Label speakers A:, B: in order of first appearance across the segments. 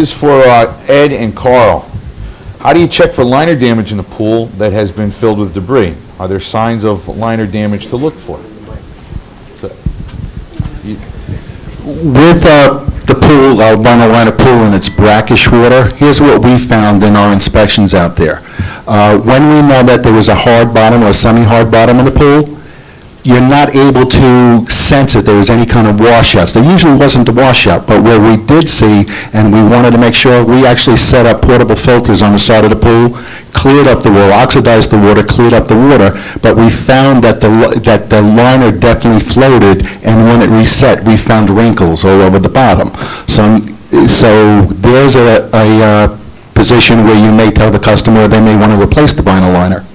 A: This is for Ed and Carl. How do you check for liner damage in a pool that has been filled with debris? Are there signs of liner damage to look for?
B: With the pool, vinyl liner pool and its brackish water, here's what we found in our inspections out there. When we know that there was a hard bottom or semi-hard bottom in the pool, you're not able to sense if there was any kind of washouts. There usually wasn't a washout, but where we did see, and we wanted to make sure, we actually set up portable filters on the side of the pool, cleared up the water, oxidized the water, cleared up the water, but we found that the liner definitely floated, and when it reset, we found wrinkles all over the bottom. So there's a position where you may tell the customer they may want to replace the vinyl liner.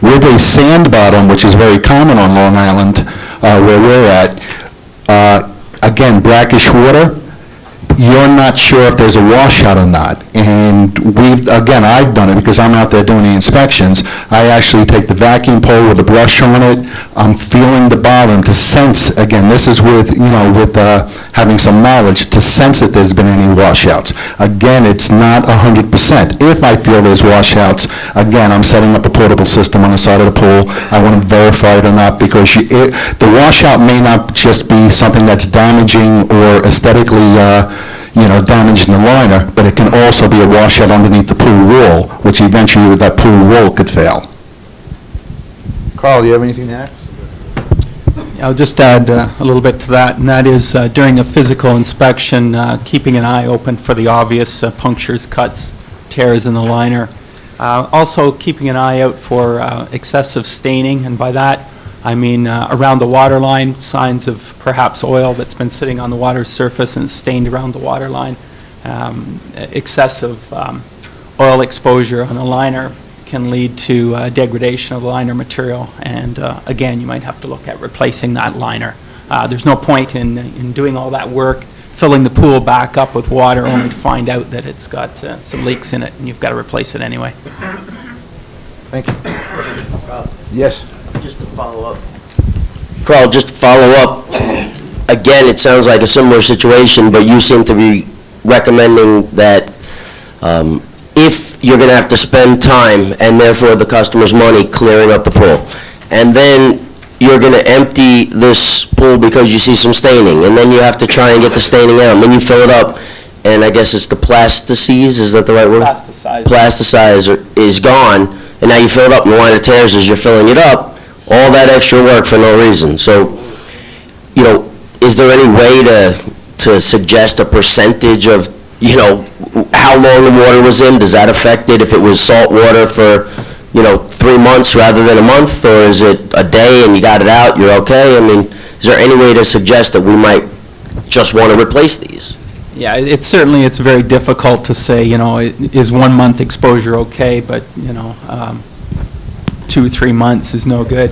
B: With a sand bottom, which is very common on Long Island, where we're at, again, brackish water, you're not sure if there's a washout or not. And I've done it because I'm out there doing the inspections. I actually take the vacuum pole with a brush on it. I'm feeling the bottom to sense, again, this is with having some knowledge, to sense if there's been any washouts. Again, it's not 100%. If I feel there's washouts, again, I'm setting up a portable system on the side of the pool. I want to verify it or not, because the washout may not just be something that's damaging or aesthetically damaging the liner, but it can also be a washout underneath the pool wall, which eventually that pool wall could fail.
A: Carl, do you have anything to add?
C: I'll just add a little bit to that, and that is during a physical inspection, keeping an eye open for the obvious punctures, cuts, tears in the liner. Also keeping an eye out for excessive staining, and by that I mean around the water line, signs of perhaps oil that's been sitting on the water surface and stained around the water line. Excessive oil exposure on the liner can lead to degradation of the liner material, and again, you might have to look at replacing that liner. There's no point in doing all that work, filling the pool back up with water only to find out that it's got some leaks in it, and you've got to replace it anyway.
A: Thank you. Yes.
D: Just to follow up. Carl, just to follow up, again, it sounds like a similar situation, but you seem to be recommending that if you're going to have to spend time and therefore the customer's money clearing up the pool, and then you're going to empty this pool because you see some staining, and then you have to try and get the staining out, and then you fill it up, and I guess it's the plasticize, is that the right word?
C: Plasticizer.
D: Plasticizer is gone, and now you fill it up, and the liner tears as you're filling it up, all that extra work for no reason. So, is there any way to suggest a percentage of, how long the water was in? Does that affect it if it was salt water for, 3 months rather than a month? Or is it a day and you got it out, you're okay? I mean, is there any way to suggest that we might just want to replace these?
C: Yeah, it's very difficult to say, is 1 month exposure okay, but, 2 or 3 months is no good.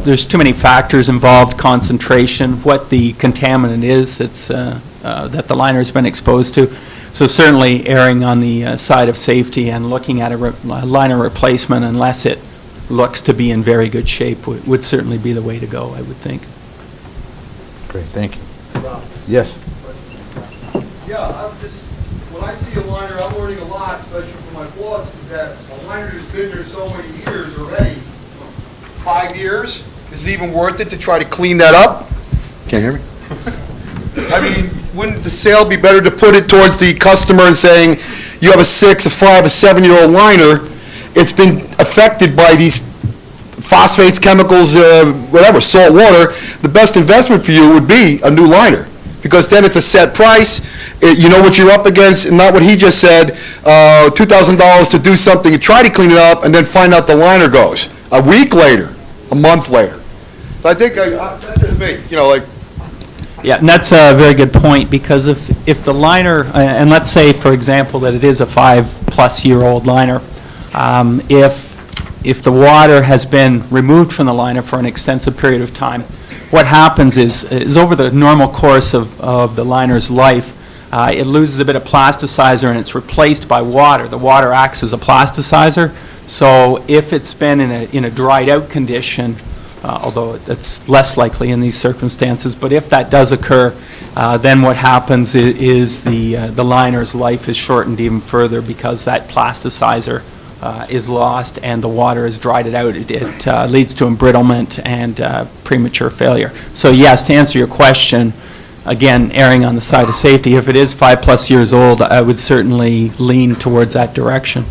C: There's too many factors involved: concentration, what the contaminant is that the liner's been exposed to. So certainly erring on the side of safety and looking at a liner replacement, unless it looks to be in very good shape, would certainly be the way to go, I would think.
A: Great, thank you. Yes.
E: Yeah, when I see a liner, I'm learning a lot, especially from my boss, is that a liner that's been there so many years already, 5 years, is it even worth it to try to clean that up?
D: Can't hear me?
E: I mean, wouldn't the sale be better to put it towards the customer and saying, you have a 6, a 5, a 7-year-old liner, it's been affected by these phosphates, chemicals, whatever, salt water, the best investment for you would be a new liner. Because then it's a set price, you know what you're up against, and not what he just said, $2,000 to do something, you try to clean it up, and then find out the liner goes a week later, a month later. So I think, that's just me,
C: Yeah, and that's a very good point, because if the liner, and let's say, for example, that it is a 5-plus-year-old liner, if the water has been removed from the liner for an extensive period of time, what happens is over the normal course of the liner's life, it loses a bit of plasticizer and it's replaced by water. The water acts as a plasticizer, so if it's been in a dried out condition, although it's less likely in these circumstances. But if that does occur, then what happens is the liner's life is shortened even further because that plasticizer is lost and the water has dried it out. It leads to embrittlement and premature failure. So yes, to answer your question, again, erring on the side of safety, if it is 5+ years old, I would certainly lean towards that direction.